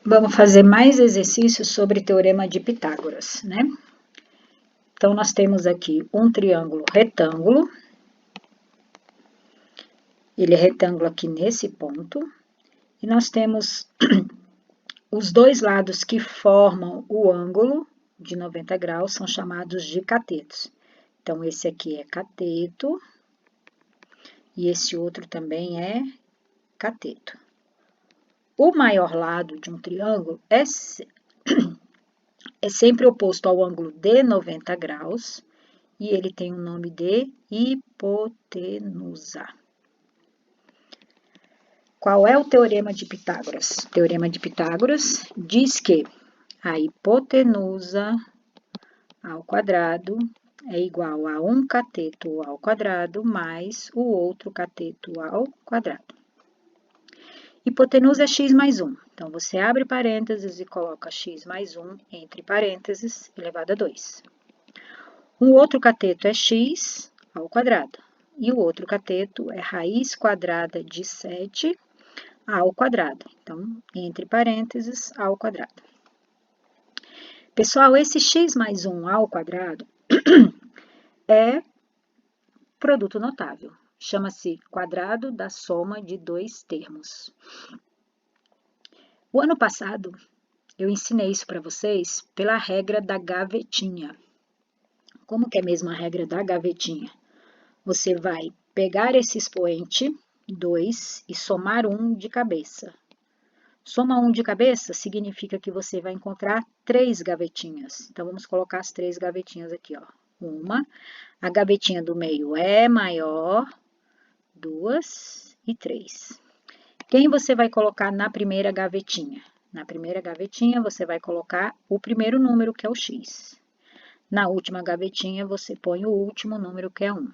Vamos fazer mais exercícios sobre Teorema de Pitágoras, né? Então, nós temos aqui um triângulo retângulo. Ele é retângulo aqui nesse ponto. E nós temos os dois lados que formam o ângulo de 90 graus, são chamados de catetos. Então, esse aqui é cateto. E esse outro também é cateto. O maior lado de um triângulo é sempre oposto ao ângulo de 90 graus e ele tem o nome de hipotenusa. Qual é o Teorema de Pitágoras? O Teorema de Pitágoras diz que a hipotenusa ao quadrado é igual a um cateto ao quadrado mais o outro cateto ao quadrado. Hipotenusa é x mais 1. Então, você abre parênteses e coloca x mais 1 entre parênteses elevado a 2. Um outro cateto é x ao quadrado. E o outro cateto é raiz quadrada de 7 ao quadrado. Então, entre parênteses, ao quadrado. Pessoal, esse x mais 1 ao quadrado é produto notável. Chama-se quadrado da soma de dois termos. O ano passado, eu ensinei isso para vocês pela regra da gavetinha. Como que é mesmo a regra da gavetinha? Você vai pegar esse expoente, 2, e somar 1 de cabeça. Soma 1 de cabeça significa que você vai encontrar 3 gavetinhas. Então, vamos colocar as 3 gavetinhas aqui, ó. Uma, a gavetinha do meio é maior, 2 e 3. Quem você vai colocar na primeira gavetinha? Na primeira gavetinha, você vai colocar o primeiro número, que é o x. Na última gavetinha, você põe o último número, que é 1.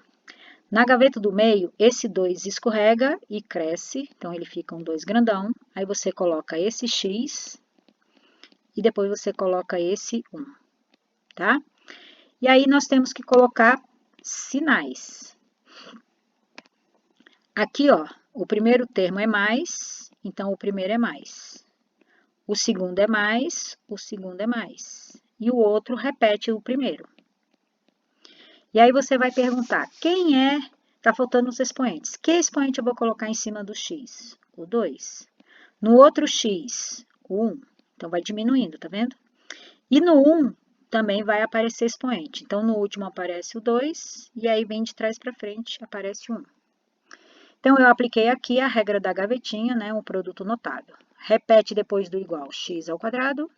Na gaveta do meio, esse 2 escorrega e cresce, então ele fica um 2 grandão. Aí você coloca esse x e depois você coloca esse 1, tá? E aí nós temos que colocar sinais. Aqui, ó, o primeiro termo é mais, então o primeiro é mais. O segundo é mais, o segundo é mais. E o outro repete o primeiro. E aí você vai perguntar, quem é? Tá faltando os expoentes. Que expoente eu vou colocar em cima do x? O 2. No outro x, o 1. Então, vai diminuindo, tá vendo? E no 1 também vai aparecer expoente. Então, no último aparece o 2, e aí vem de trás para frente, aparece o 1. Então, eu apliquei aqui a regra da gavetinha, né? Um produto notável. Repete depois do igual x ao quadrado.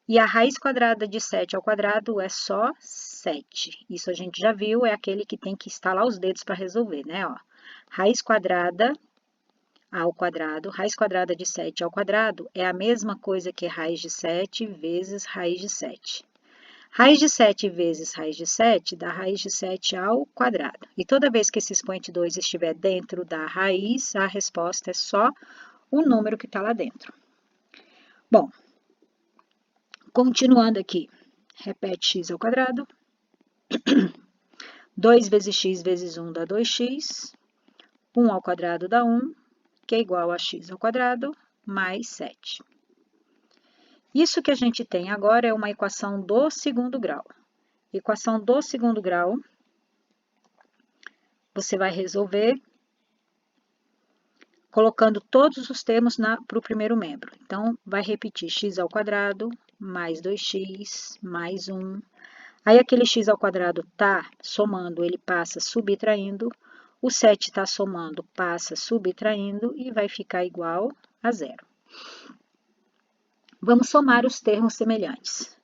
E a raiz quadrada de 7 ao quadrado é só 7. Isso a gente já viu, é aquele que tem que estalar os dedos para resolver, né? Ó, raiz quadrada ao quadrado, raiz quadrada de 7 ao quadrado é a mesma coisa que raiz de 7 vezes raiz de 7. Raiz de 7 vezes raiz de 7 dá raiz de 7 ao quadrado. E toda vez que esse expoente 2 estiver dentro da raiz, a resposta é só o número que está lá dentro. Bom, continuando aqui, repete x ao quadrado. 2 vezes x vezes 1 dá 2x. 1 ao quadrado dá 1, que é igual a x ao quadrado mais 7. Isso que a gente tem agora é uma equação do segundo grau. Equação do segundo grau, você vai resolver colocando todos os termos para o primeiro membro. Então, vai repetir x ao quadrado mais 2x mais 1. Aí, aquele x ao quadrado está somando, ele passa subtraindo. O 7 está somando, passa subtraindo e vai ficar igual a 0. Vamos somar os termos semelhantes.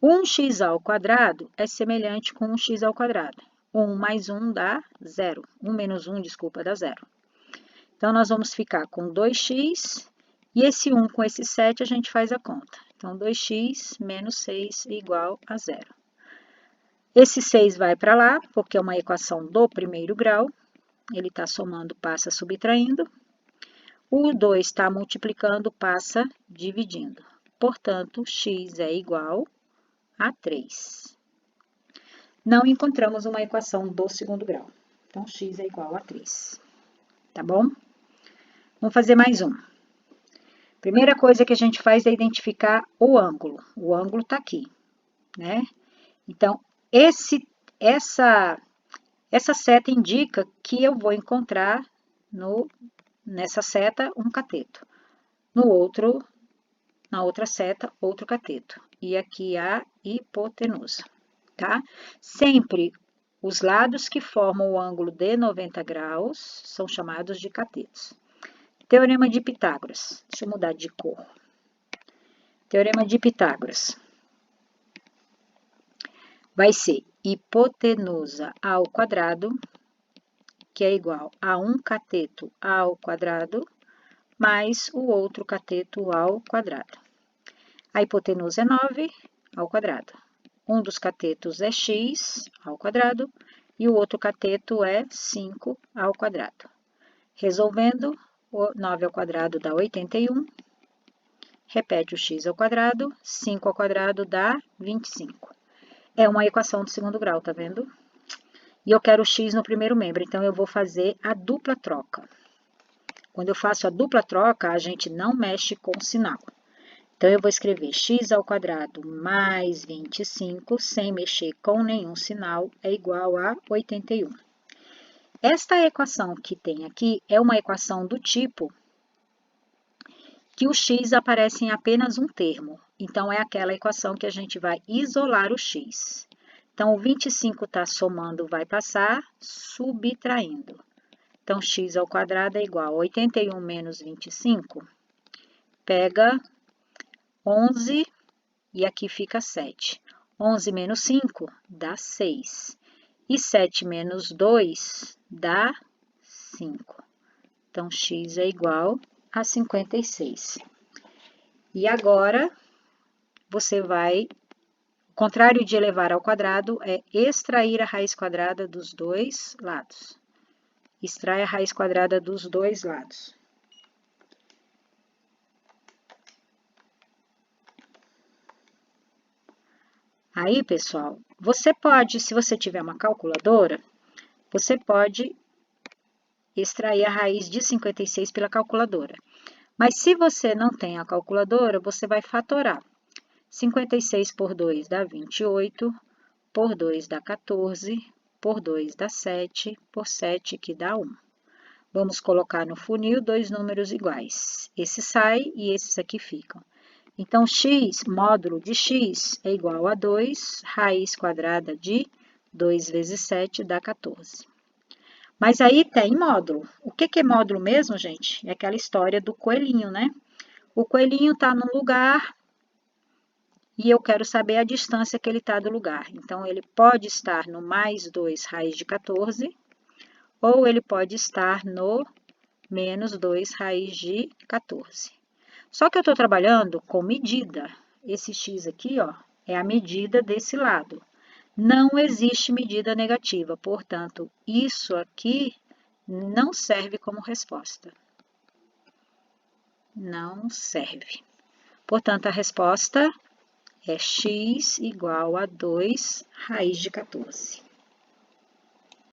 1x ao quadrado é semelhante com 1x ao quadrado. 1 mais 1 dá 0. 1 menos 1, desculpa, dá 0. Então, nós vamos ficar com 2x, e esse 1 com esse 7 a gente faz a conta. Então, 2x menos 6 é igual a 0. Esse 6 vai para lá, porque é uma equação do primeiro grau. Ele está somando, passa subtraindo. O 2 está multiplicando, passa dividindo. Portanto, x é igual a 3. Não encontramos uma equação do segundo grau. Então, x é igual a 3. Tá bom? Vamos fazer mais um. Primeira coisa que a gente faz é identificar o ângulo. O ângulo está aqui, né? Então, essa seta indica que eu vou encontrar nessa seta um cateto. Na outra seta, outro cateto. E aqui a hipotenusa, tá? Sempre os lados que formam o ângulo de 90 graus são chamados de catetos. Teorema de Pitágoras. Deixa eu mudar de cor. Teorema de Pitágoras. Vai ser hipotenusa ao quadrado, que é igual a um cateto ao quadrado, mais o outro cateto ao quadrado. A hipotenusa é 9 ao quadrado. Um dos catetos é x ao quadrado e o outro cateto é 5 ao quadrado. Resolvendo, 9 ao quadrado dá 81. Repete o x ao quadrado, 5 ao quadrado dá 25. É uma equação do segundo grau, tá vendo? E eu quero o x no primeiro membro, então eu vou fazer a dupla troca. Quando eu faço a dupla troca, a gente não mexe com o sinal. Então, eu vou escrever x ao quadrado mais 25, sem mexer com nenhum sinal, é igual a 81. Esta equação que tem aqui é uma equação do tipo que o x aparece em apenas um termo. Então, é aquela equação que a gente vai isolar o x. Então, o 25 está somando, vai passar, subtraindo. Então, x ao quadrado é igual a 81 menos 25. Pega 11 e aqui fica 7. 11 menos 5 dá 6. E 7 menos 2 dá 5. Então, x é igual a 56. E agora, você vai... O contrário de elevar ao quadrado é extrair a raiz quadrada dos dois lados. Extrai a raiz quadrada dos dois lados. Aí, pessoal, você pode, se você tiver uma calculadora, você pode extrair a raiz de 56 pela calculadora. Mas se você não tem a calculadora, você vai fatorar. 56 por 2 dá 28, por 2 dá 14, por 2 dá 7, por 7 que dá 1. Vamos colocar no funil dois números iguais. Esse sai e esses aqui ficam. Então, x, módulo de x, é igual a 2, raiz quadrada de 2 vezes 7 dá 14. Mas aí tem módulo. O que é módulo mesmo, gente? É aquela história do coelhinho, né? O coelhinho está num lugar e eu quero saber a distância que ele está do lugar. Então, ele pode estar no mais 2 raiz de 14, ou ele pode estar no menos 2 raiz de 14. Só que eu estou trabalhando com medida. Esse x aqui, ó, é a medida desse lado. Não existe medida negativa, portanto, isso aqui não serve como resposta. Não serve. Portanto, a resposta é x igual a 2 raiz de 14.